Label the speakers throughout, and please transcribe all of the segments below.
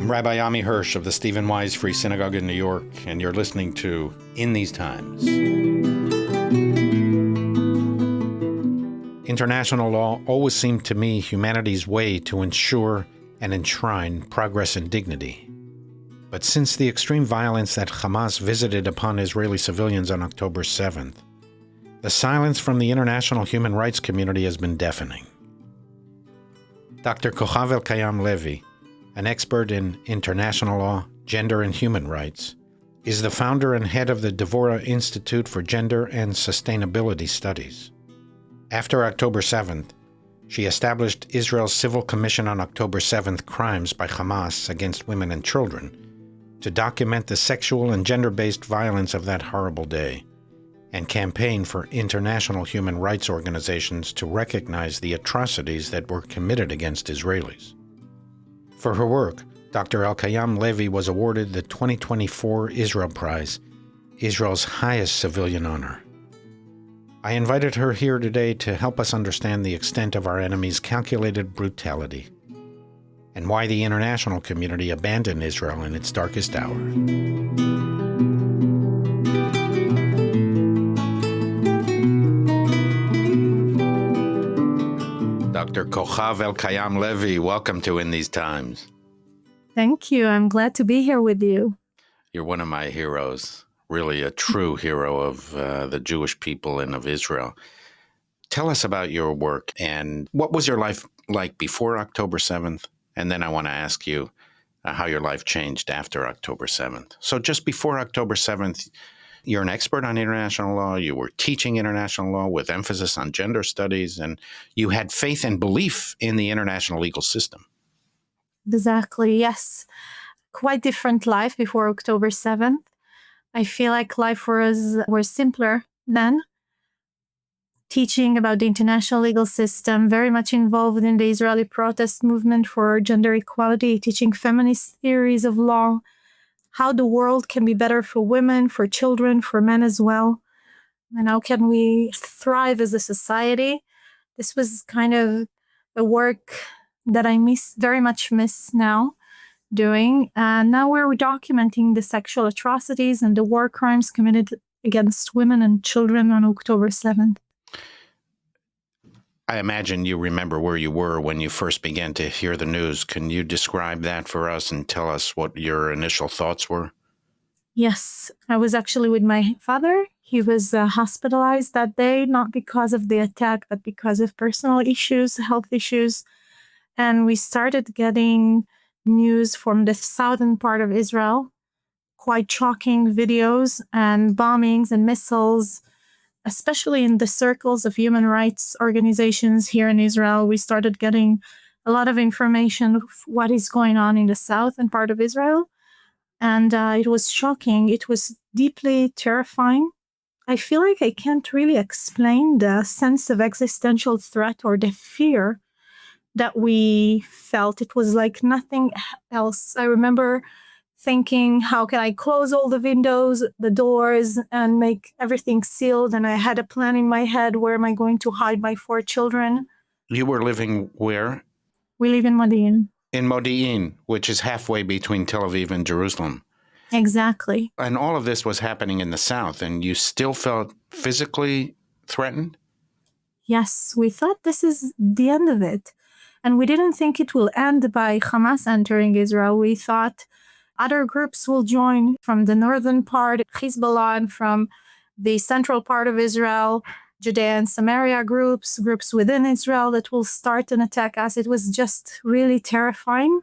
Speaker 1: I'm Rabbi Ami Hirsch of the Stephen Wise Free Synagogue in New York, and you're listening to In These Times. International law always seemed to me humanity's way to ensure and enshrine progress and dignity. But since the extreme violence that Hamas visited upon Israeli civilians on October 7th, the silence from the international human rights community has been deafening. Dr. Cochav Elkayam-Levy, an expert in international law, gender, and human rights, is the founder and head of the Devorah Institute for Gender and Sustainability Studies. After October 7th, she established Israel's Civil Commission on October 7th Crimes by Hamas against women and children to document the sexual and gender-based violence of that horrible day and campaign for international human rights organizations to recognize the atrocities that were committed against Israelis. For her work, Dr. Elkayam-Levy was awarded the 2024 Israel Prize, Israel's highest civilian honor. I invited her here today to help us understand the extent of our enemy's calculated brutality and why the international community abandoned Israel in its darkest hour. Dr. Cochav Elkayam-Levy, welcome to In These Times.
Speaker 2: Thank you. I'm glad to be here with you.
Speaker 1: You're one of my heroes, really a true hero of the Jewish people and of Israel. Tell us about your work and what was your life like before October 7th? And then I want to ask you how your life changed after October 7th. So just before October 7th, you're an expert on international law. You were teaching international law with emphasis on gender studies, and you had faith and belief in the international legal system.
Speaker 2: Exactly, yes. Quite different life before October 7th. I feel like life was simpler then. Teaching about the international legal system, very much involved in the Israeli protest movement for gender equality, teaching feminist theories of law, how the world can be better for women, for children, for men as well, and how can we thrive as a society. This was kind of a work that I very much miss now doing. And now we're documenting the sexual atrocities and the war crimes committed against women and children on October 7th.
Speaker 1: I imagine you remember where you were when you first began to hear the news. Can you describe that for us and tell us what your initial thoughts were?
Speaker 2: Yes, I was actually with my father. He was hospitalized that day, not because of the attack, but because of personal issues, health issues. And we started getting news from the southern part of Israel, quite shocking videos and bombings and missiles, especially in the circles of human rights organizations here in Israel. We started getting a lot of information of what is going on in the southern part of Israel. And it was shocking. It was deeply terrifying. I feel like I can't really explain the sense of existential threat or the fear that we felt. It was like nothing else. I remember thinking, how can I close all the windows, the doors, and make everything sealed? And I had a plan in my head. Where am I going to hide my 4 children?
Speaker 1: You were living where?
Speaker 2: We live in Modi'in.
Speaker 1: In Modi'in, which is halfway between Tel Aviv and Jerusalem.
Speaker 2: Exactly.
Speaker 1: And all of this was happening in the south, and you still felt physically threatened?
Speaker 2: Yes, we thought this is the end of it. And we didn't think it will end by Hamas entering Israel. We thought other groups will join from the northern part, Hezbollah, and from the central part of Israel, Judea and Samaria groups within Israel that will start and attack us. It was just really terrifying.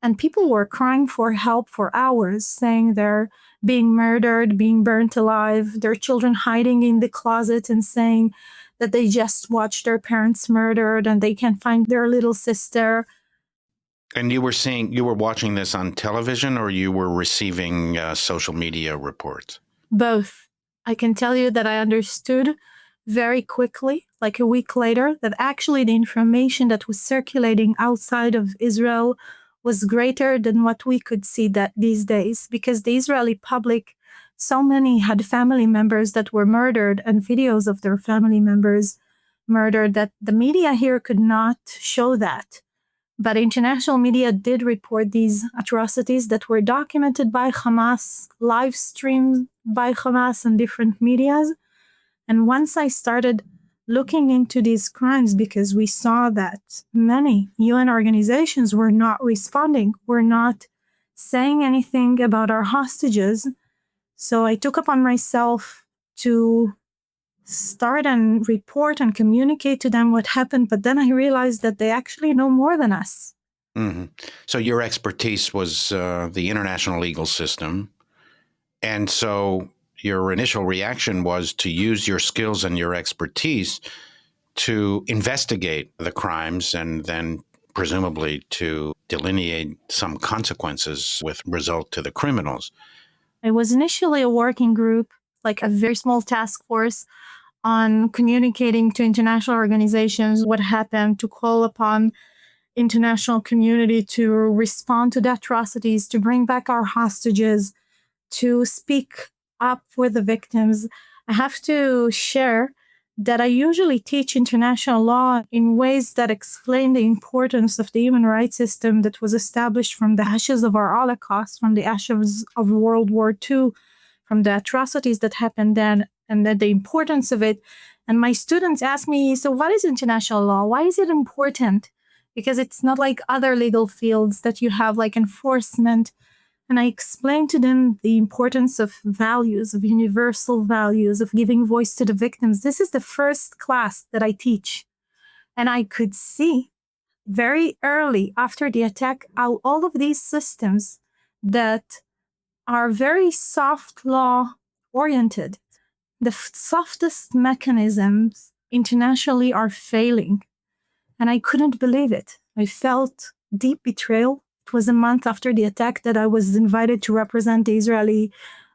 Speaker 2: And people were crying for help for hours, saying they're being murdered, being burnt alive, their children hiding in the closet and saying that they just watched their parents murdered and they can't find their little sister.
Speaker 1: And you were watching this on television, or you were receiving social media reports?
Speaker 2: Both. I can tell you that I understood very quickly, like a week later, that actually the information that was circulating outside of Israel was greater than what we could see that these days, because the Israeli public, so many had family members that were murdered and videos of their family members murdered that the media here could not show that. But international media did report these atrocities that were documented by Hamas, live streamed by Hamas and different medias. And once I started looking into these crimes, because we saw that many UN organizations were not responding, were not saying anything about our hostages. So I took upon myself to start and report and communicate to them what happened. But then I realized that they actually know more than us.
Speaker 1: Mm-hmm. So your expertise was the international legal system. And so your initial reaction was to use your skills and your expertise to investigate the crimes and then presumably to delineate some consequences with result to the criminals.
Speaker 2: It was initially a working group, like a very small task force on communicating to international organizations what happened, to call upon international community to respond to the atrocities, to bring back our hostages, to speak up for the victims. I have to share that I usually teach international law in ways that explain the importance of the human rights system that was established from the ashes of our Holocaust, from the ashes of World War II, from the atrocities that happened then, and that the importance of it. And my students ask me, so what is international law? Why is it important? Because it's not like other legal fields that you have like enforcement. And I explain to them the importance of values, of universal values, of giving voice to the victims. This is the first class that I teach. And I could see very early after the attack how all of these systems that are very soft law oriented, the softest mechanisms internationally are failing. And I couldn't believe it. I felt deep betrayal. It was a month after the attack that I was invited to represent the Israeli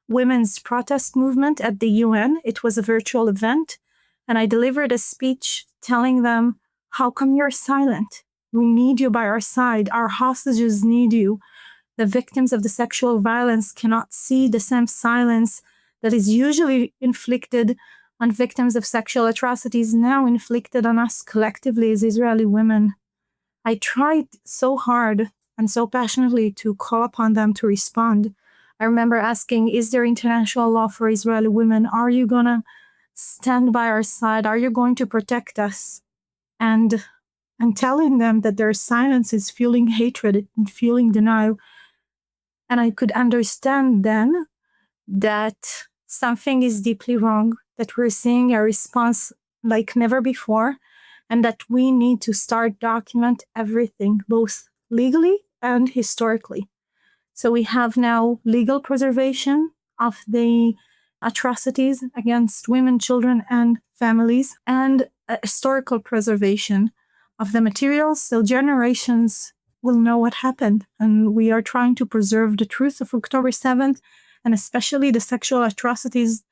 Speaker 2: women's protest movement at the UN. It was a virtual event. And I delivered a speech telling them, how come you're silent? We need you by our side. Our hostages need you. The victims of the sexual violence cannot see the same silence that is usually inflicted on victims of sexual atrocities, now inflicted on us collectively as Israeli women. I tried so hard and so passionately to call upon them to respond. I remember asking, is there international law for Israeli women? Are you going to stand by our side? Are you going to protect us? And telling them that their silence is fueling hatred and fueling denial. And I could understand then that something is deeply wrong, that we're seeing a response like never before, and that we need to start document everything, both legally and historically. So we have now legal preservation of the atrocities against women, children, and families, and historical preservation of the materials, so generations will know what happened. And we are trying to preserve the truth of October 7th, and especially the sexual atrocities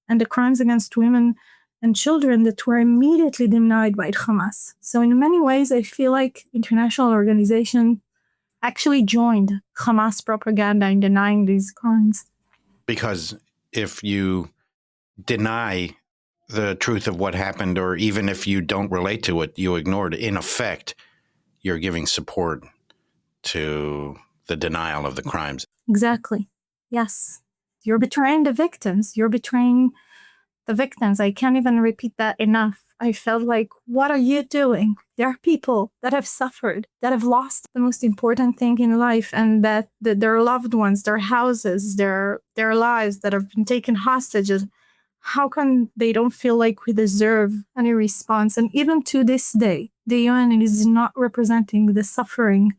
Speaker 2: and the crimes against women and children that were immediately denied by Hamas. So in many ways, I feel like international organization actually joined Hamas propaganda in denying these crimes.
Speaker 1: Because if you deny the truth of what happened, or even if you don't relate to it, you ignore it, in effect, you're giving support to the denial of the crimes.
Speaker 2: Exactly. Yes. You're betraying the victims. You're betraying the victims. I can't even repeat that enough. I felt like, what are you doing? There are people that have suffered, that have lost the most important thing in life, and that their loved ones, their houses, their lives that have been taken hostages. How come they don't feel like we deserve any response? And even to this day, the UN is not representing the suffering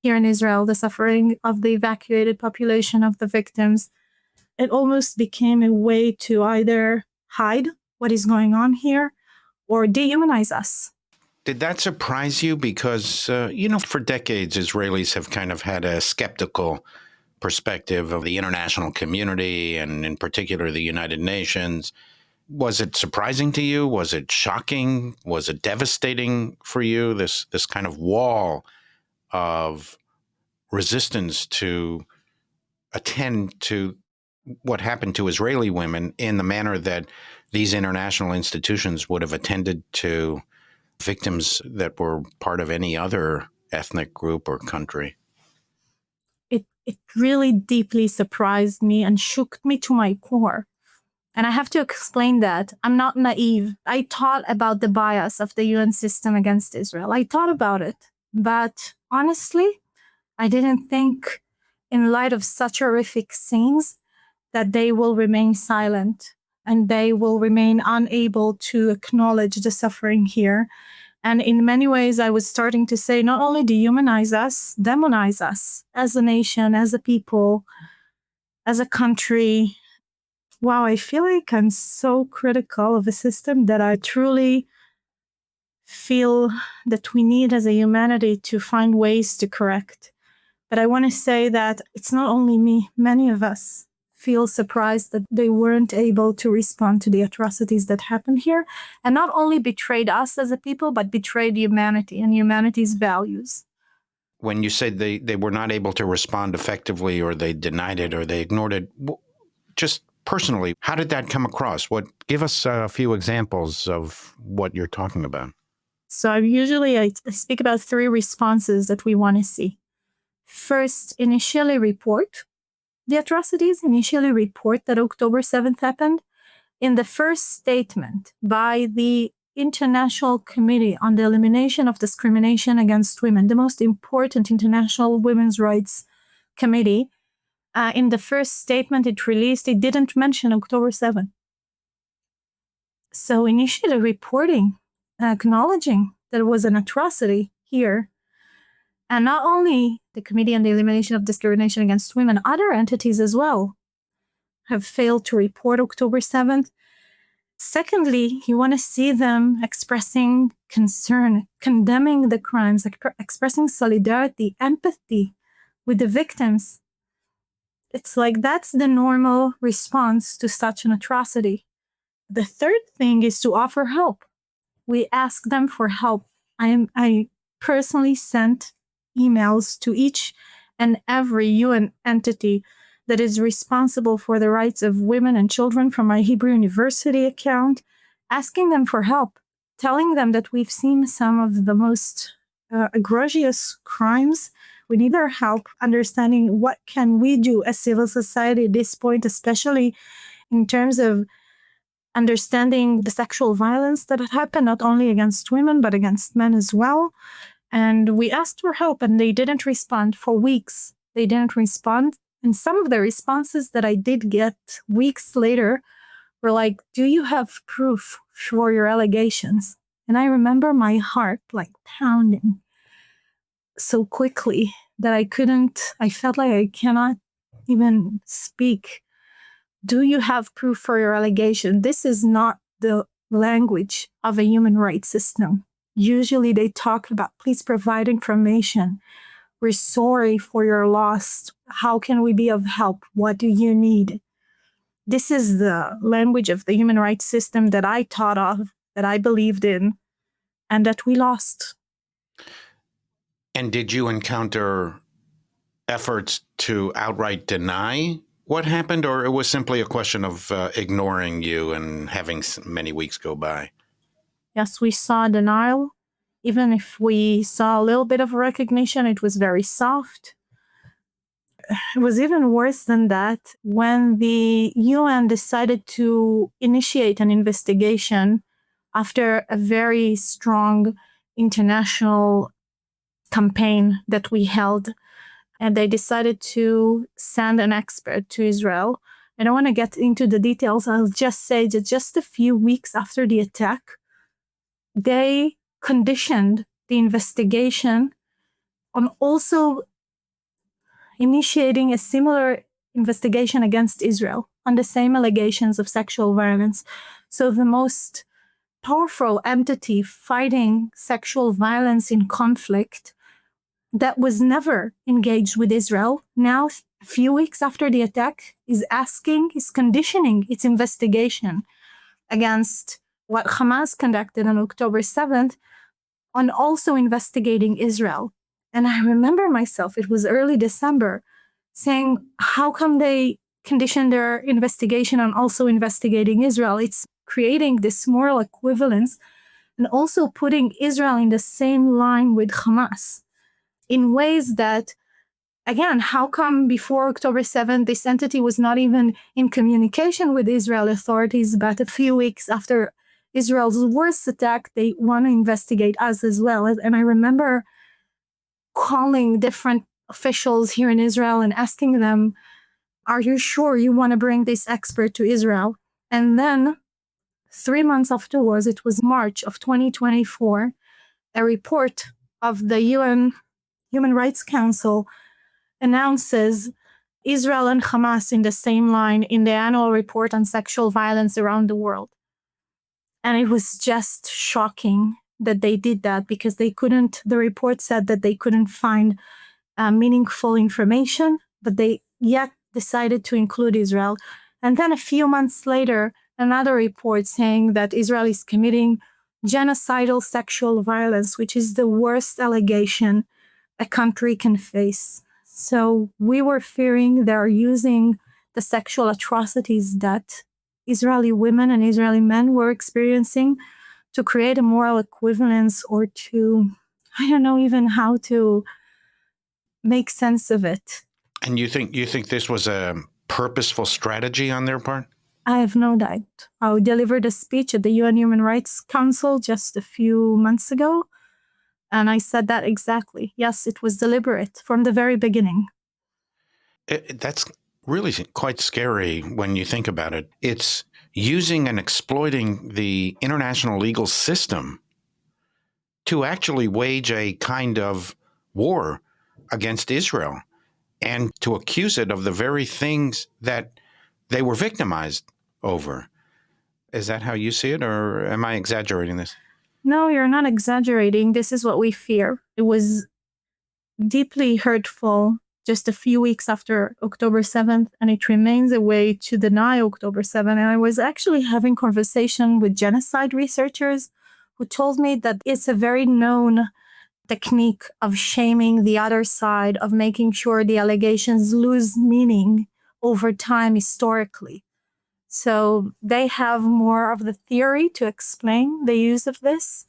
Speaker 2: here in Israel, the suffering of the evacuated population, of the victims. It almost became a way to either hide what is going on here or dehumanize us.
Speaker 1: Did that surprise you? Because, for decades, Israelis have kind of had a skeptical perspective of the international community and in particular the United Nations. Was it surprising to you? Was it shocking? Was it devastating for you? This kind of wall of resistance to attend to what happened to Israeli women in the manner that these international institutions would have attended to victims that were part of any other ethnic group or country?
Speaker 2: It really deeply surprised me and shook me to my core. And I have to explain that I'm not naive. I thought about the bias of the UN system against Israel. I thought about it. But honestly, I didn't think, in light of such horrific scenes, that they will remain silent and they will remain unable to acknowledge the suffering here. And in many ways, I was starting to say, not only dehumanize us, demonize us as a nation, as a people, as a country. Wow, I feel like I'm so critical of a system that I truly feel that we need as a humanity to find ways to correct. But I want to say that it's not only me, many of us feel surprised that they weren't able to respond to the atrocities that happened here, and not only betrayed us as a people, but betrayed humanity and humanity's values.
Speaker 1: When you said they were not able to respond effectively, or they denied it, or they ignored it, just personally, how did that come across? Give us a few examples of what you're talking about.
Speaker 2: So I speak about 3 responses that we want to see. First, initially report the atrocities, initially report that October 7th happened. In the first statement by the International Committee on the Elimination of Discrimination Against Women, the most important international women's rights committee, in the first statement it released, it didn't mention October 7th. So initially reporting, acknowledging that it was an atrocity here. And not only the Committee on the Elimination of Discrimination Against Women, other entities as well have failed to report October 7th. Secondly, you want to see them expressing concern, condemning the crimes, expressing solidarity, empathy with the victims. It's like that's the normal response to such an atrocity. The third thing is to offer help. We ask them for help. I personally sent emails to each and every UN entity that is responsible for the rights of women and children from my Hebrew University account, asking them for help, telling them that we've seen some of the most egregious crimes. We need their help understanding what can we do as civil society at this point, especially in terms of understanding the sexual violence that had happened not only against women, but against men as well. And we asked for help and they didn't respond for weeks. They didn't respond. And some of the responses that I did get weeks later were like, do you have proof for your allegations? And I remember my heart like pounding so quickly that I felt like I cannot even speak. Do you have proof for your allegation? This is not the language of a human rights system. Usually they talk about, please provide information. We're sorry for your loss. How can we be of help? What do you need? This is the language of the human rights system that I thought of, that I believed in, and that we lost.
Speaker 1: And did you encounter efforts to outright deny what happened, or it was simply a question of ignoring you and having many weeks go by?
Speaker 2: Yes, we saw denial. Even if we saw a little bit of recognition, it was very soft. It was even worse than that when the UN decided to initiate an investigation after a very strong international campaign that we held. And they decided to send an expert to Israel. I don't want to get into the details. I'll just say that just a few weeks after the attack, they conditioned the investigation on also initiating a similar investigation against Israel on the same allegations of sexual violence. So the most powerful entity fighting sexual violence in conflict that was never engaged with Israel, now a few weeks after the attack, is conditioning its investigation against what Hamas conducted on October 7th on also investigating Israel. And I remember myself, it was early December, saying, how come they condition their investigation on also investigating Israel? It's creating this moral equivalence and also putting Israel in the same line with Hamas. in ways that, again, how come before October 7th, this entity was not even in communication with Israel authorities, but a few weeks after Israel's worst attack, they want to investigate us as well. And I remember calling different officials here in Israel and asking them, are you sure you want to bring this expert to Israel? And then 3 months afterwards, it was March of 2024, a report of the UN Human Rights Council announces Israel and Hamas in the same line in the annual report on sexual violence around the world. And it was just shocking that they did that because the report said that they couldn't find meaningful information, but they yet decided to include Israel. And then a few months later, another report saying that Israel is committing genocidal sexual violence, which is the worst allegation a country can face. So we were fearing they are using the sexual atrocities that Israeli women and Israeli men were experiencing to create a moral equivalence or to, I don't know even how to make sense of it.
Speaker 1: And you think this was a purposeful strategy on their part?
Speaker 2: I have no doubt. I delivered a speech at the UN Human Rights Council just a few months ago, and I said that exactly. Yes, it was deliberate from the very beginning.
Speaker 1: That's really quite scary when you think about it. It's using and exploiting the international legal system to actually wage a kind of war against Israel and to accuse it of the very things that they were victimized over. Is that how you see it, or am I exaggerating this?
Speaker 2: No, you're not exaggerating. This is what we fear. It was deeply hurtful just a few weeks after October 7th, and it remains a way to deny October 7th. And I was actually having conversation with genocide researchers who told me that it's a very known technique of shaming the other side, of making sure the allegations lose meaning over time historically. So they have more of the theory to explain the use of this.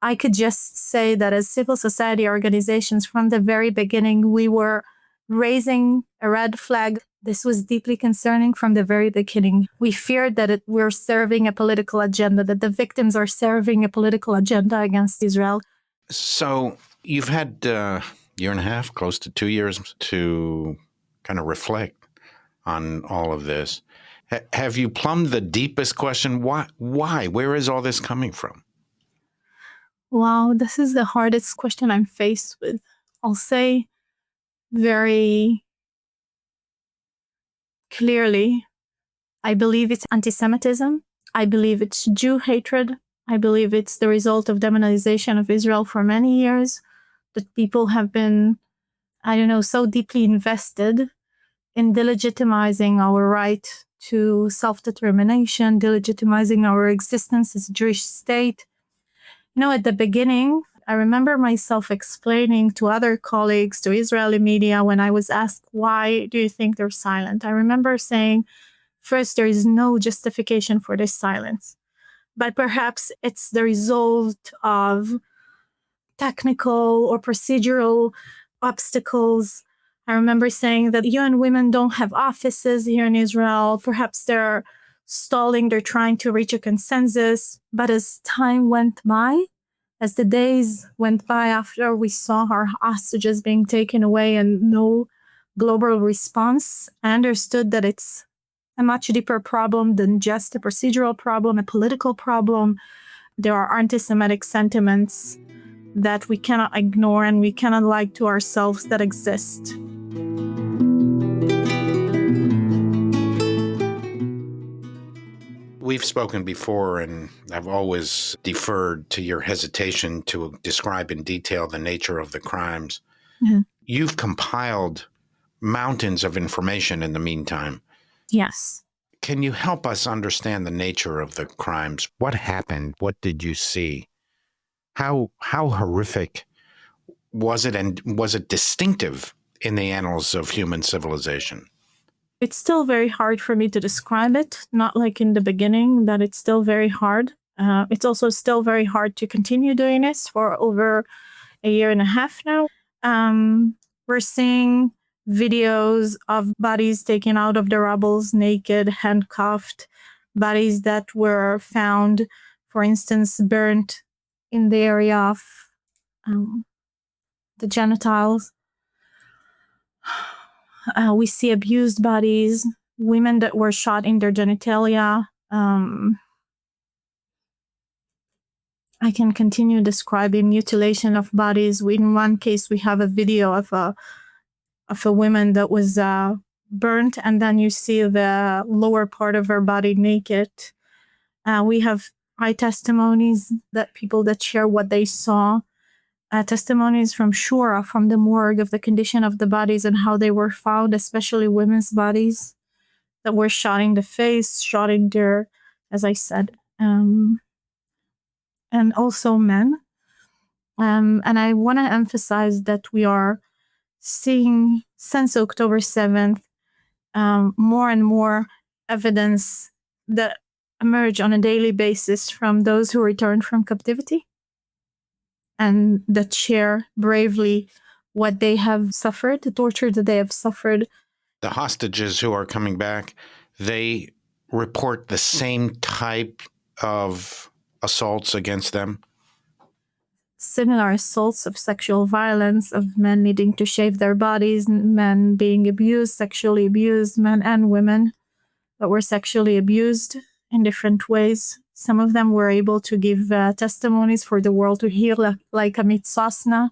Speaker 2: I could just say that as civil society organizations from the very beginning, we were raising a red flag. This was deeply concerning from the very beginning. We feared that we're serving a political agenda, that the victims are serving a political agenda against Israel.
Speaker 1: So you've had a year and a half, close to 2 years, to kind of reflect on all of this. Have you plumbed the deepest question? Why? Where is all this coming from?
Speaker 2: Wow, this is the hardest question I'm faced with. I'll say very clearly, I believe it's anti-Semitism. I believe it's Jew hatred. I believe it's the result of demonization of Israel for many years, that people have been, so deeply invested in delegitimizing our right to self-determination, delegitimizing our existence as a Jewish state. At the beginning, I remember myself explaining to other colleagues, to Israeli media, when I was asked, why do you think they're silent? I remember saying, first, there is no justification for this silence. But perhaps it's the result of technical or procedural obstacles. I remember saying that UN women don't have offices here in Israel. Perhaps they're stalling, they're trying to reach a consensus. But as time went by, as the days went by after we saw our hostages being taken away and no global response, I understood that it's a much deeper problem than just a procedural problem, a political problem. There are anti-Semitic sentiments that we cannot ignore and we cannot lie to ourselves that exist.
Speaker 1: We've spoken before, and I've always deferred to your hesitation to describe in detail the nature of the crimes.
Speaker 2: Mm-hmm.
Speaker 1: You've compiled mountains of information in the meantime.
Speaker 2: Yes.
Speaker 1: Can you help us understand the nature of the crimes? What happened? What did you see? How horrific was it, and was it distinctive in the annals of human civilization?
Speaker 2: It's still very hard for me to describe it, not like in the beginning, that it's still very hard. It's also still very hard to continue doing this for over a year and a half now. We're seeing videos of bodies taken out of the rubble, naked, handcuffed, bodies that were found, for instance, burnt in the area of the genitals. We see abused bodies, women that were shot in their genitalia. I can continue describing mutilation of bodies. In one case, we have a video of a woman that was burnt, and then you see the lower part of her body naked. We have eye testimonies that people that share what they saw. Testimonies from Shura, from the morgue, of the condition of the bodies and how they were found, especially women's bodies that were shot in the face, shot in their, as I said, and also men. And I want to emphasize that we are seeing, since October 7th, more and more evidence that emerge on a daily basis from those who returned from captivity and that share bravely what they have suffered, the torture that they have suffered.
Speaker 1: The hostages who are coming back, they report the same type of assaults against them?
Speaker 2: Similar assaults of sexual violence, of men needing to shave their bodies, men being abused, sexually abused, men and women that were sexually abused in different ways. Some of them were able to give testimonies for the world to hear, like Amit Sosna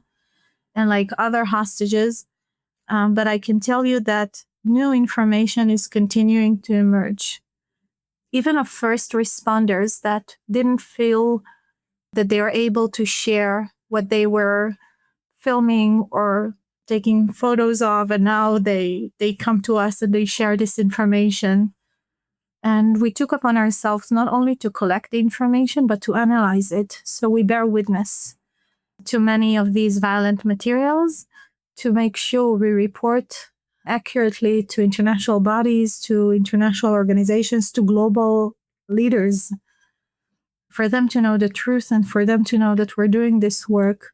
Speaker 2: and like other hostages. But I can tell you that new information is continuing to emerge. Even of first responders that didn't feel that they were able to share what they were filming or taking photos of, and now they come to us and they share this information. And we took upon ourselves not only to collect the information, but to analyze it. So we bear witness to many of these violent materials to make sure we report accurately to international bodies, to international organizations, to global leaders, for them to know the truth and for them to know that we're doing this work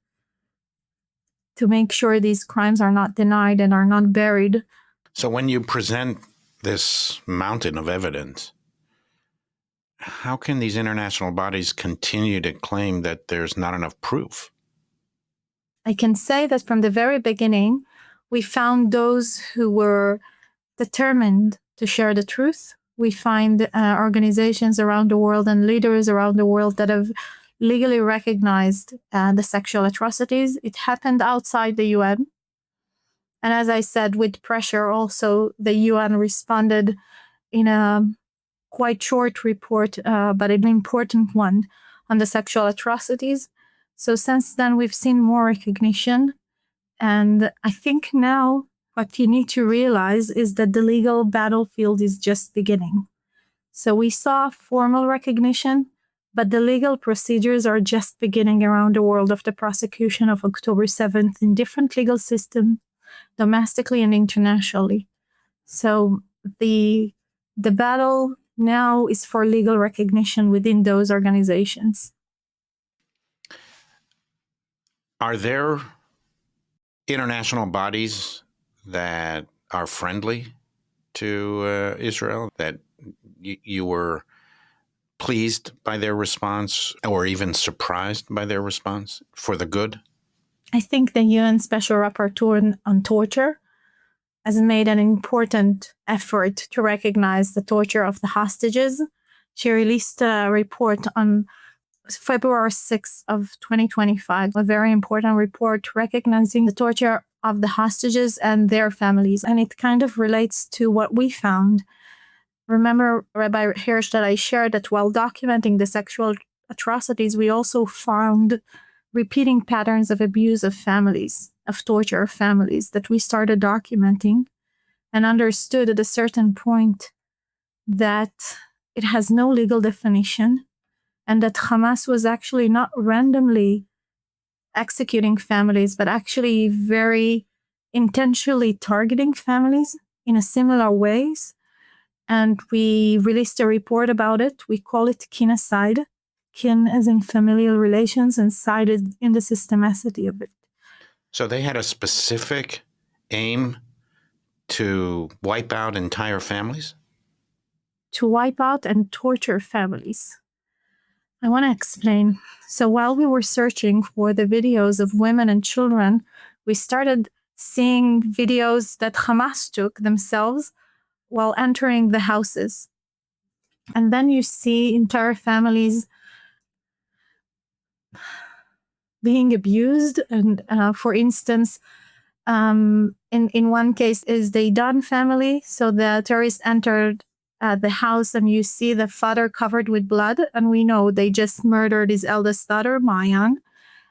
Speaker 2: to make sure these crimes are not denied and are not buried.
Speaker 1: So when you present this mountain of evidence, how can these international bodies continue to claim that there's not enough proof?
Speaker 2: I can say that from the very beginning, we found those who were determined to share the truth. We find organizations around the world and leaders around the world that have legally recognized the sexual atrocities. It happened outside the UN. And as I said, with pressure also, the UN responded in a quite short report, but an important one on the sexual atrocities. So since then, we've seen more recognition. And I think now what you need to realize is that the legal battlefield is just beginning. So we saw formal recognition, but the legal procedures are just beginning around the world of the prosecution of October 7th in different legal systems, domestically and internationally. So the battle now is for legal recognition within those organizations.
Speaker 1: Are there international bodies that are friendly to Israel, that you were pleased by their response or even surprised by their response for the good?
Speaker 2: I think the UN Special Rapporteur on Torture has made an important effort to recognize the torture of the hostages. She released a report on February 6th of 2025, a very important report recognizing the torture of the hostages and their families. And it kind of relates to what we found. Remember, Rabbi Hirsch, that I shared that while documenting the sexual atrocities, we also found repeating patterns of abuse of families, of torture of families, that we started documenting and understood at a certain point that it has no legal definition and that Hamas was actually not randomly executing families, but actually very intentionally targeting families in a similar ways. And we released a report about it. We call it Kinocide. Kin as in familial relations, and side in the systemicity of it.
Speaker 1: So they had a specific aim to wipe out entire families?
Speaker 2: To wipe out and torture families. I want to explain. So while we were searching for the videos of women and children, we started seeing videos that Hamas took themselves while entering the houses. And then you see entire families being abused. And for instance, in one case is the Dunn family. So the terrorists entered the house and you see the father covered with blood. And we know they just murdered his eldest daughter, Mayan.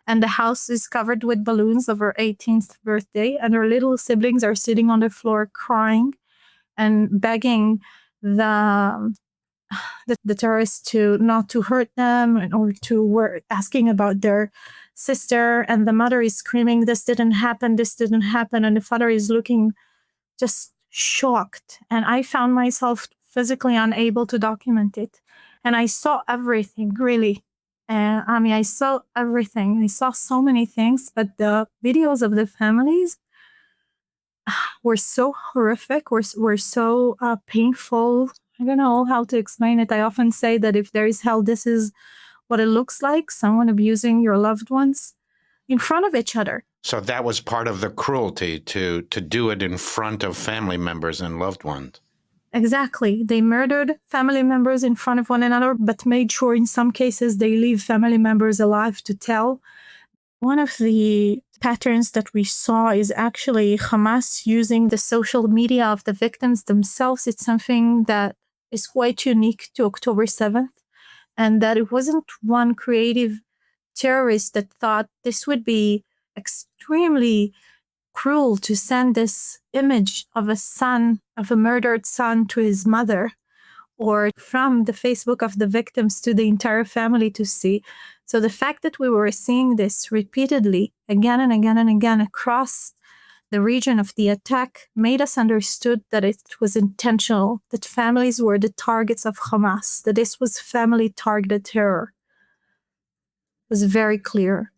Speaker 2: And the house is covered with balloons of her 18th birthday. And her little siblings are sitting on the floor crying and begging the terrorists to not to hurt them or to were asking about their sister. And the mother is screaming, this didn't happen, this didn't happen. And the father is looking just shocked. And I found myself physically unable to document it. And I saw everything, really. I saw everything. I saw so many things, but the videos of the families were so horrific, were so painful. I don't know how to explain it. I often say that if there is hell, this is what it looks like, someone abusing your loved ones in front of each other.
Speaker 1: So that was part of the cruelty to do it in front of family members and loved ones.
Speaker 2: Exactly. They murdered family members in front of one another, but made sure in some cases they leave family members alive to tell. One of the patterns that we saw is actually Hamas using the social media of the victims themselves. It's something that is quite unique to October 7th, and that it wasn't one creative terrorist that thought this would be extremely cruel to send this image of a murdered son to his mother, or from the Facebook of the victims to the entire family to see. So the fact that we were seeing this repeatedly again and again and again across the region of the attack made us understood that it was intentional, that families were the targets of Hamas, that this was family targeted terror. It was very clear.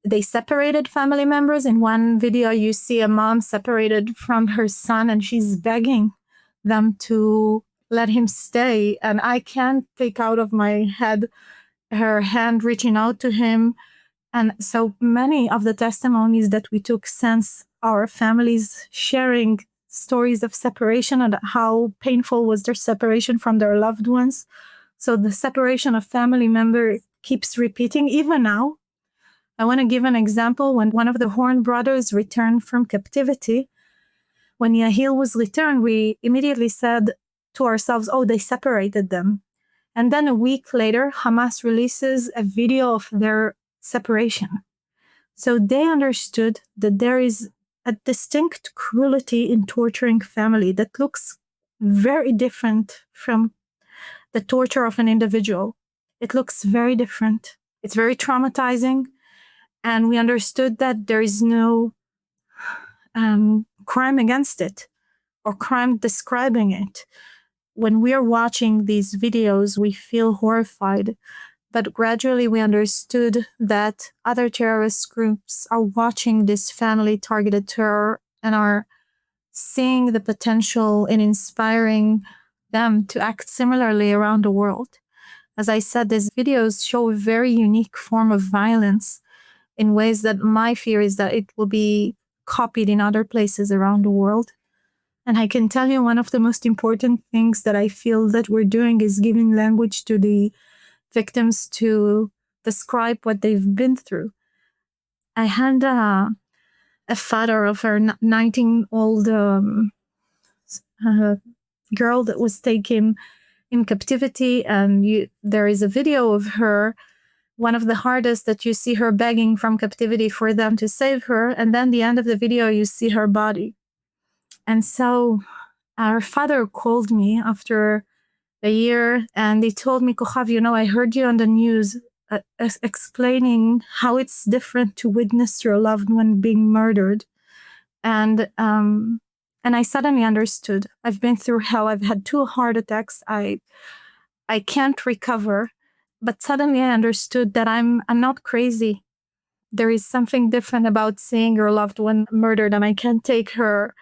Speaker 2: They separated family members. In one video, you see a mom separated from her son and she's begging them to let him stay. And I can't take out of my head her hand reaching out to him. And so many of the testimonies that we took since our families sharing stories of separation and how painful was their separation from their loved ones. So the separation of family member keeps repeating even now. I want to give an example. When one of the Horn brothers returned from captivity, when Yahil was returned, we immediately said to ourselves, oh, they separated them. And then a week later, Hamas releases a video of their separation. So they understood that there is a distinct cruelty in torturing family that looks very different from the torture of an individual. It looks very different. It's very traumatizing. And we understood that there is no crime against it or crime describing it. When we are watching these videos, we feel horrified. But gradually we understood that other terrorist groups are watching this family-targeted terror and are seeing the potential in inspiring them to act similarly around the world. As I said, these videos show a very unique form of violence in ways that my fear is that it will be copied in other places around the world. And I can tell you one of the most important things that I feel that we're doing is giving language to the victims to describe what they've been through. I had a father of a 19-year-old girl that was taken in captivity, and there is a video of her, one of the hardest, that you see her begging from captivity for them to save her, and then the end of the video you see her body. And so our father called me after a year and he told me, Cochav, I heard you on the news explaining how it's different to witness your loved one being murdered. And I suddenly understood. I've been through hell. I've had 2 heart attacks. I can't recover. But suddenly I understood that I'm not crazy. there is something different about seeing your loved one murdered, and I can't take her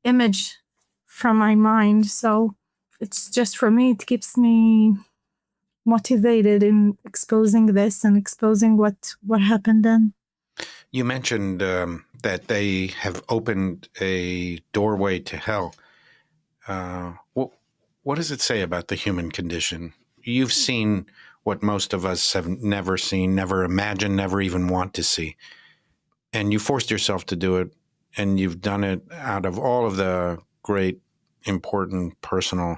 Speaker 2: image from my mind. So it's just, for me, it keeps me motivated in exposing this and exposing what happened then.
Speaker 1: You mentioned that they have opened a doorway to hell. What does it say about the human condition? You've seen what most of us have never seen, never imagined, never even want to see. And you forced yourself to do it, and you've done it out of all of the great, important, personal,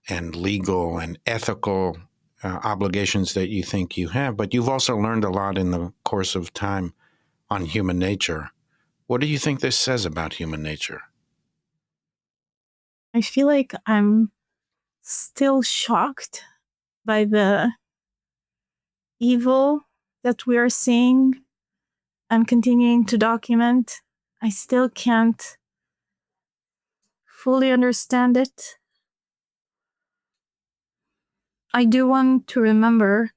Speaker 1: and legal and ethical obligations that you think you have. But you've also learned a lot in the course of time on human nature. What do you think this says about human nature?
Speaker 2: I feel like I'm still shocked by the evil that we are seeing and continuing to document. I still can't fully understand it. I do want to remember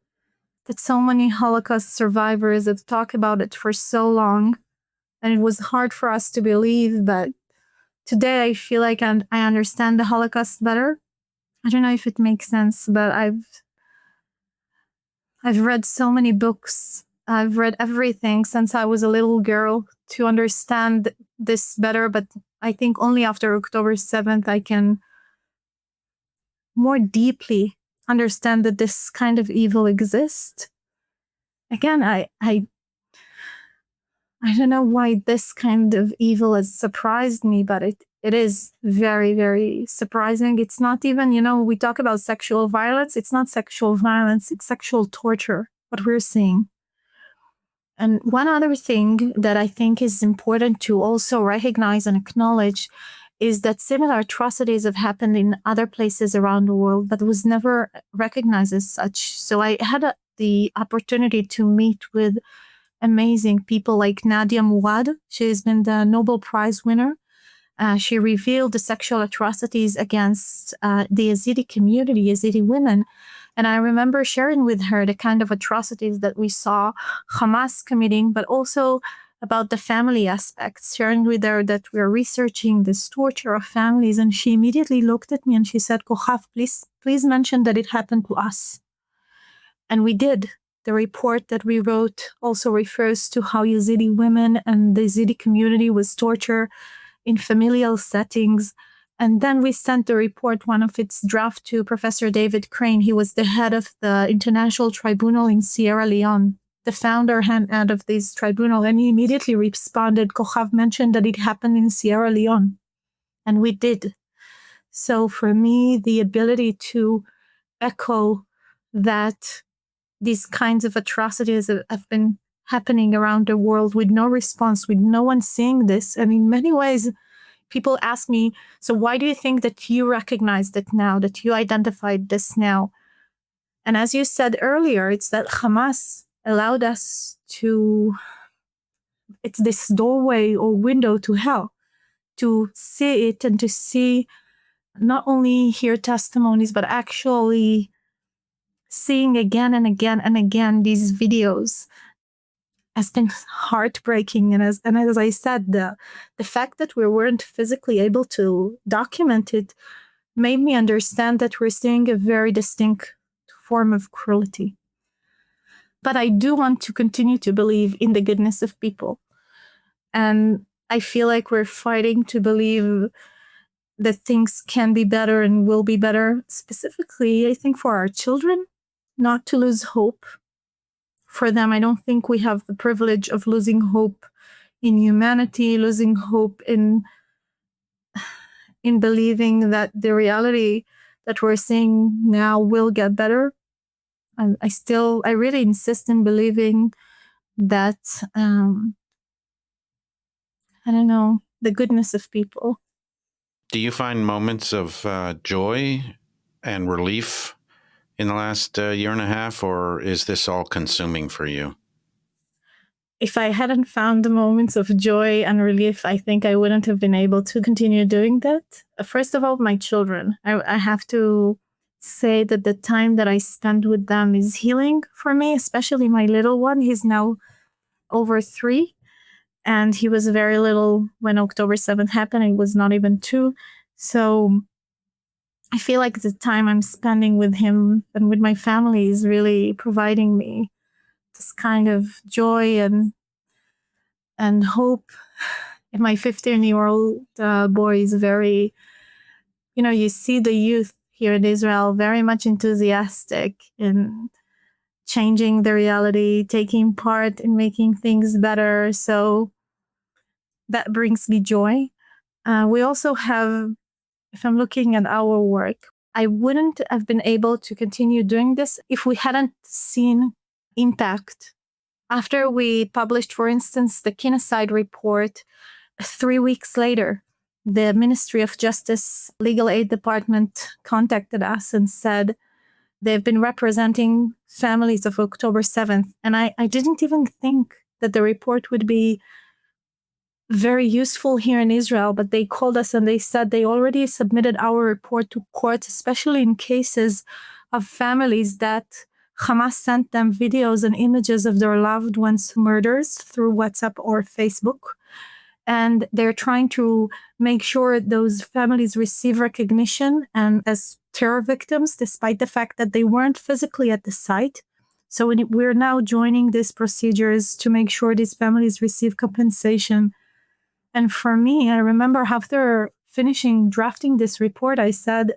Speaker 2: that so many Holocaust survivors have talked about it for so long, and it was hard for us to believe, but today I feel like I understand the Holocaust better. I don't know if it makes sense, but I've read so many books. I've read everything since I was a little girl to understand this better, but I think only after October 7th I can more deeply understand that this kind of evil exists. Again, I don't know why this kind of evil has surprised me, but it is very, very surprising. It's not even, we talk about sexual violence. It's not sexual violence. It's sexual torture, what we're seeing. And one other thing that I think is important to also recognize and acknowledge is that similar atrocities have happened in other places around the world, but was never recognized as such. So I had the opportunity to meet with amazing people like Nadia Murad. She has been the Nobel Prize winner. She revealed the sexual atrocities against the Yazidi community, Yazidi women. And I remember sharing with her the kind of atrocities that we saw Hamas committing, but also about the family aspects, sharing with her that we're researching this torture of families. And she immediately looked at me and she said, Cochav, please mention that it happened to us. And we did. The report that we wrote also refers to how Yazidi women and the Yazidi community was tortured in familial settings. And then we sent the report, one of its draft, to Professor David Crane. He was the head of the International Tribunal in Sierra Leone, the founder and head of this tribunal. And he immediately responded, Cochav mentioned that it happened in Sierra Leone. And we did. So for me, the ability to echo that these kinds of atrocities have been happening around the world with no response, with no one seeing this. And in many ways, people ask me, so why do you think that you recognized it now, that you identified this now? And as you said earlier, it's that Hamas allowed us to, it's this doorway or window to hell, to see it and to see, not only hear testimonies, but actually seeing again and again and again these videos has been heartbreaking. And as I said, the fact that we weren't physically able to document it made me understand that we're seeing a very distinct form of cruelty. But I do want to continue to believe in the goodness of people. And I feel like we're fighting to believe that things can be better and will be better. Specifically, I think for our children, not to lose hope. For them, I don't think we have the privilege of losing hope in humanity, losing hope in believing that the reality that we're seeing now will get better. And I really insist in believing that, I don't know, the goodness of people.
Speaker 1: Do you find moments of joy and relief in the last year and a half, or is this all consuming for you?
Speaker 2: If I hadn't found the moments of joy and relief, I think I wouldn't have been able to continue doing that. First of all, my children. I have to say that the time that I spend with them is healing for me, especially my little one. He's now over 3. And he was very little when October 7th happened. He was not even 2. So I feel like the time I'm spending with him and with my family is really providing me this kind of joy and hope. And my 15-year-old boy is very, you see the youth here in Israel very much enthusiastic in changing the reality, taking part in making things better. So that brings me joy. We also have, if I'm looking at our work, I wouldn't have been able to continue doing this if we hadn't seen impact. After we published, for instance, the Kinocide report, 3 weeks later, the Ministry of Justice Legal Aid Department contacted us and said they've been representing families of October 7th. And I didn't even think that the report would be very useful here in Israel, but they called us and they said they already submitted our report to court, especially in cases of families that Hamas sent them videos and images of their loved ones' murders through WhatsApp or Facebook. And they're trying to make sure those families receive recognition and as terror victims, despite the fact that they weren't physically at the site. So we're now joining these procedures to make sure these families receive compensation. And for me, I remember after finishing drafting this report, I said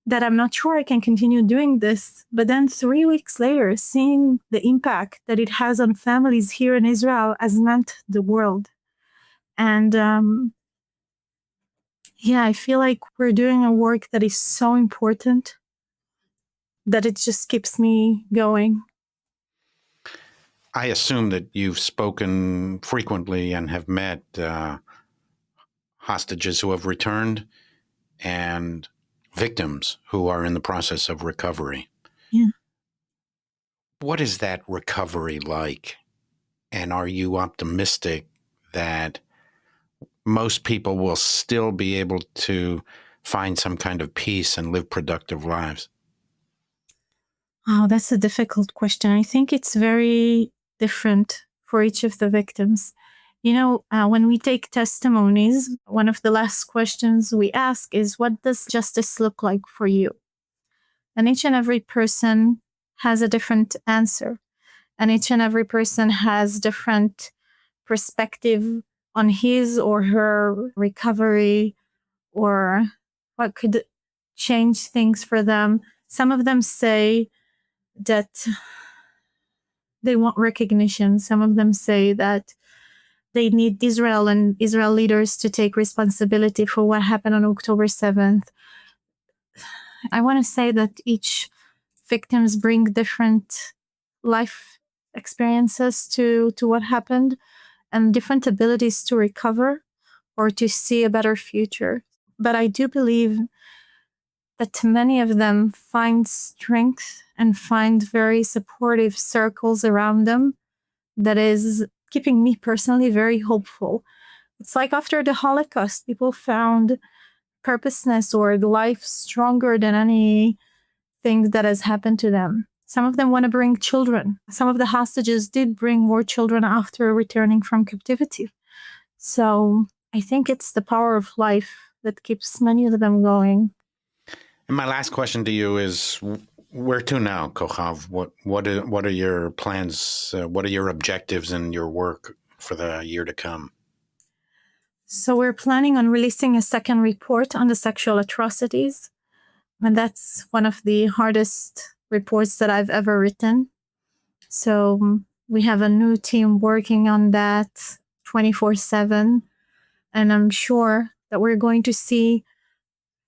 Speaker 2: that I'm not sure I can continue doing this. But then 3 weeks later, seeing the impact that it has on families here in Israel has meant the world. And I feel like we're doing a work that is so important that it just keeps me going.
Speaker 1: I assume that you've spoken frequently and have met hostages who have returned and victims who are in the process of recovery.
Speaker 2: Yeah.
Speaker 1: What is that recovery like? And are you optimistic that most people will still be able to find some kind of peace and live productive lives?
Speaker 2: Oh, that's a difficult question. I think it's very different for each of the victims. When we take testimonies, one of the last questions we ask is, what does justice look like for you? And each and every person has a different answer. And each and every person has different perspective on his or her recovery or what could change things for them. Some of them say that they want recognition. Some of them say that they need Israel and Israel leaders to take responsibility for what happened on October 7th. I want to say that each victims bring different life experiences to what happened and different abilities to recover or to see a better future. But I do believe that many of them find strength and find very supportive circles around them that is keeping me personally very hopeful. It's like after the Holocaust, people found purposeness or life stronger than anything that has happened to them. Some of them want to bring children. Some of the hostages did bring more children after returning from captivity. So I think it's the power of life that keeps many of them going.
Speaker 1: And my last question to you is, where to now, Cochav? What are your plans? What are your objectives in your work for the year to come?
Speaker 2: So we're planning on releasing a second report on the sexual atrocities. And that's one of the hardest reports that I've ever written. So we have a new team working on that 24/7. And I'm sure that we're going to see,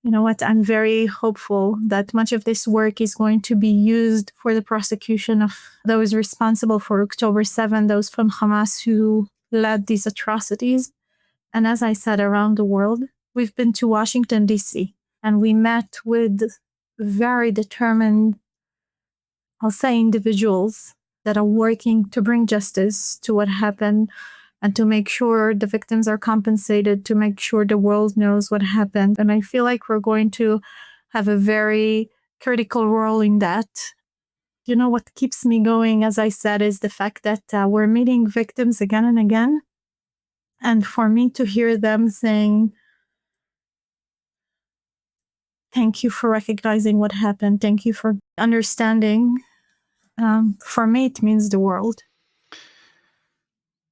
Speaker 2: I'm very hopeful that much of this work is going to be used for the prosecution of those responsible for October 7, those from Hamas who led these atrocities. And as I said, around the world, we've been to Washington, D.C., and we met with very determined, I'll say, individuals that are working to bring justice to what happened and to make sure the victims are compensated, to make sure the world knows what happened. And I feel like we're going to have a very critical role in that. What keeps me going, as I said, is the fact that we're meeting victims again and again. And for me to hear them saying, thank you for recognizing what happened. Thank you for understanding. For me, it means the world.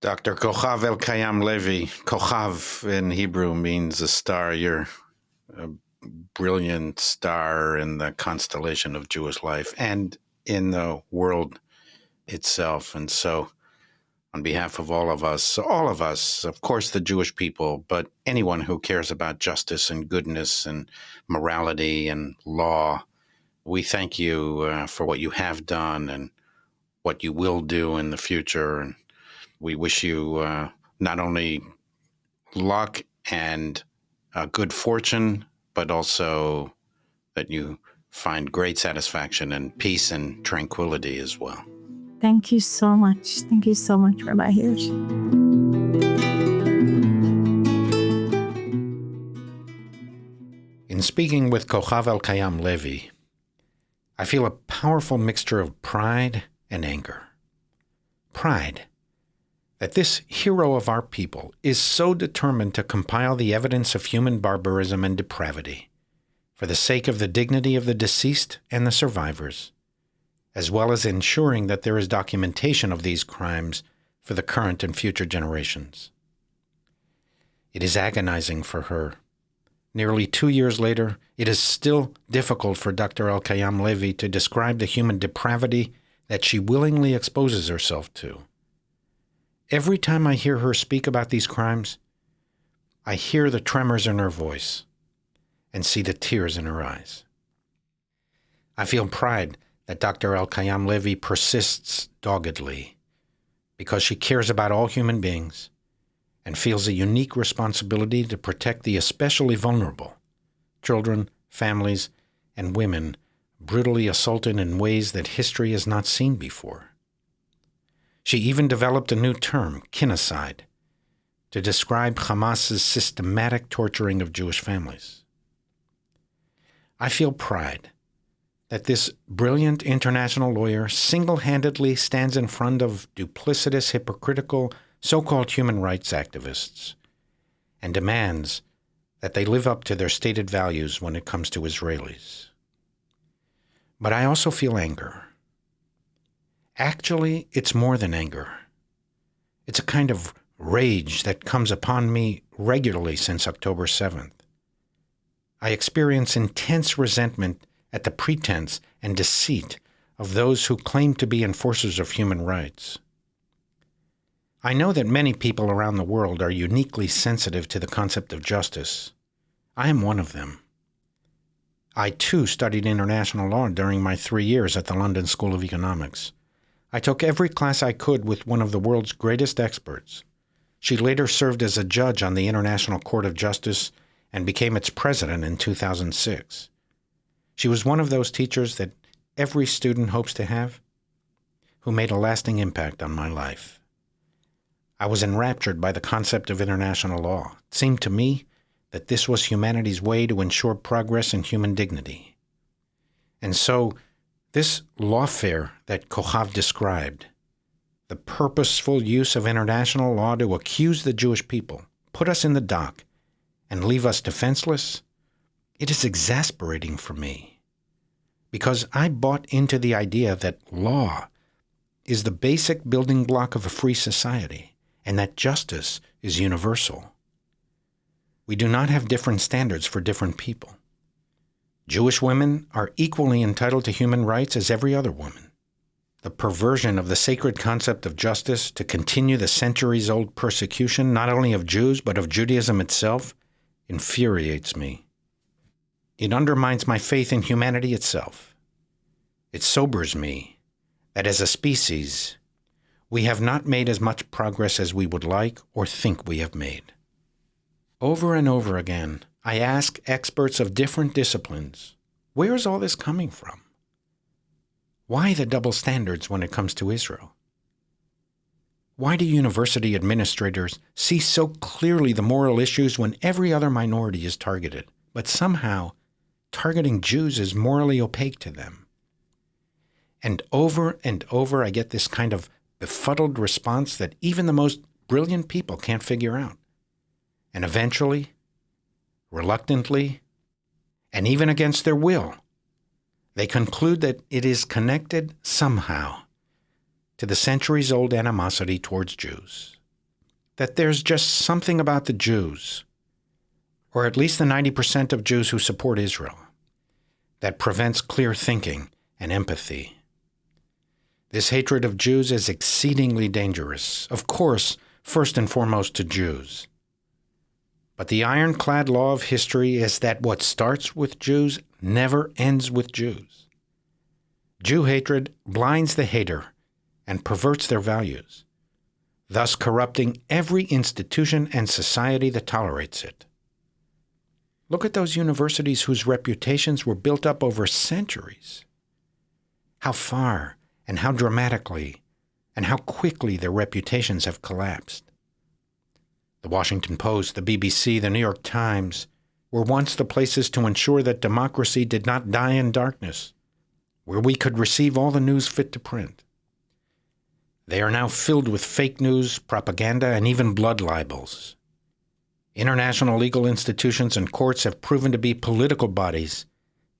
Speaker 1: Dr. Cochav Elkayam-Levy. Cochav in Hebrew means a star. You're a brilliant star in the constellation of Jewish life and in the world itself. And so on behalf of all of us, of course, the Jewish people, but anyone who cares about justice and goodness and morality and law, we thank you for what you have done and what you will do in the future. And we wish you not only luck and good fortune, but also that you find great satisfaction and peace and tranquility as well.
Speaker 2: Thank you so much. Thank you so much, Rabbi Hirsch.
Speaker 1: In speaking with Cochav Elkayam-Levy, I feel a powerful mixture of pride and anger. Pride that this hero of our people is so determined to compile the evidence of human barbarism and depravity for the sake of the dignity of the deceased and the survivors, as well as ensuring that there is documentation of these crimes for the current and future generations. It is agonizing for her. Nearly 2 years later, it is still difficult for Dr. Elkayam-Levy to describe the human depravity that she willingly exposes herself to. Every time I hear her speak about these crimes, I hear the tremors in her voice and see the tears in her eyes. I feel pride that Dr. Elkayam-Levy persists doggedly because she cares about all human beings and feels a unique responsibility to protect the especially vulnerable, children, families, and women brutally assaulted in ways that history has not seen before. She even developed a new term, Kinocide, to describe Hamas's systematic torturing of Jewish families. I feel pride that this brilliant international lawyer single-handedly stands in front of duplicitous, hypocritical, so-called human rights activists and demands that they live up to their stated values when it comes to Israelis. But I also feel anger. Actually, it's more than anger. It's a kind of rage that comes upon me regularly since October 7th. I experience intense resentment at the pretense and deceit of those who claim to be enforcers of human rights. I know that many people around the world are uniquely sensitive to the concept of justice. I am one of them. I, too, studied international law during my 3 years at the London School of Economics. I took every class I could with one of the world's greatest experts. She later served as a judge on the International Court of Justice and became its president in 2006. She was one of those teachers that every student hopes to have, who made a lasting impact on my life. I was enraptured by the concept of international law. It seemed to me that this was humanity's way to ensure progress and human dignity. And so, this lawfare that Cochav described, the purposeful use of international law to accuse the Jewish people, put us in the dock, and leave us defenseless, it is exasperating for me, because I bought into the idea that law is the basic building block of a free society, and that justice is universal. We do not have different standards for different people. Jewish women are equally entitled to human rights as every other woman. The perversion of the sacred concept of justice to continue the centuries-old persecution not only of Jews but of Judaism itself infuriates me. It undermines my faith in humanity itself. It sobers me that as a species, we have not made as much progress as we would like or think we have made. Over and over again, I ask experts of different disciplines, where is all this coming from? Why the double standards when it comes to Israel? Why do university administrators see so clearly the moral issues when every other minority is targeted, but somehow targeting Jews is morally opaque to them? And over, I get this kind of befuddled response that even the most brilliant people can't figure out. And eventually, reluctantly, and even against their will, they conclude that it is connected somehow to the centuries-old animosity towards Jews. That there's just something about the Jews, or at least the 90% of Jews who support Israel, that prevents clear thinking and empathy. This hatred of Jews is exceedingly dangerous, of course, first and foremost to Jews. But the ironclad law of history is that what starts with Jews never ends with Jews. Jew hatred blinds the hater and perverts their values, thus corrupting every institution and society that tolerates it. Look at those universities whose reputations were built up over centuries. How far and how dramatically and how quickly their reputations have collapsed. The Washington Post, the BBC, the New York Times were once the places to ensure that democracy did not die in darkness, where we could receive all the news fit to print. They are now filled with fake news, propaganda, and even blood libels. International legal institutions and courts have proven to be political bodies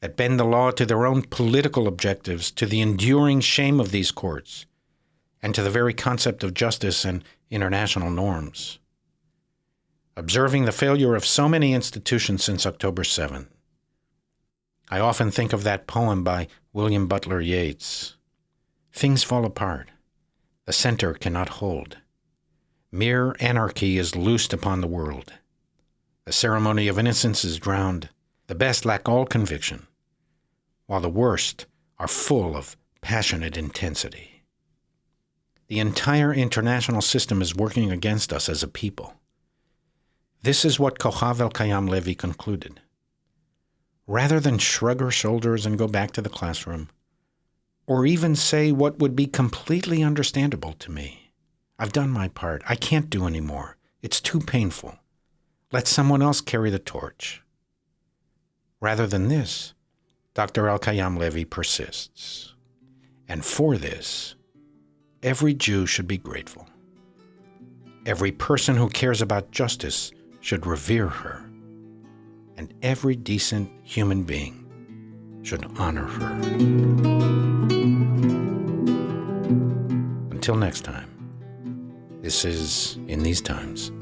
Speaker 1: that bend the law to their own political objectives, to the enduring shame of these courts, and to the very concept of justice and international norms. Observing the failure of so many institutions since October 7th, I often think of that poem by William Butler Yeats. Things fall apart. The center cannot hold. Mere anarchy is loosed upon the world. The ceremony of innocence is drowned. The best lack all conviction, while the worst are full of passionate intensity. The entire international system is working against us as a people. This is what Cochav Elkayam-Levy concluded. Rather than shrug her shoulders and go back to the classroom, or even say what would be completely understandable to me, I've done my part. I can't do any more. It's too painful. Let someone else carry the torch. Rather than this, Dr. Elkayam-Levy persists. And for this, every Jew should be grateful. Every person who cares about justice should revere her. And every decent human being should honor her. Until next time, this is In These Times.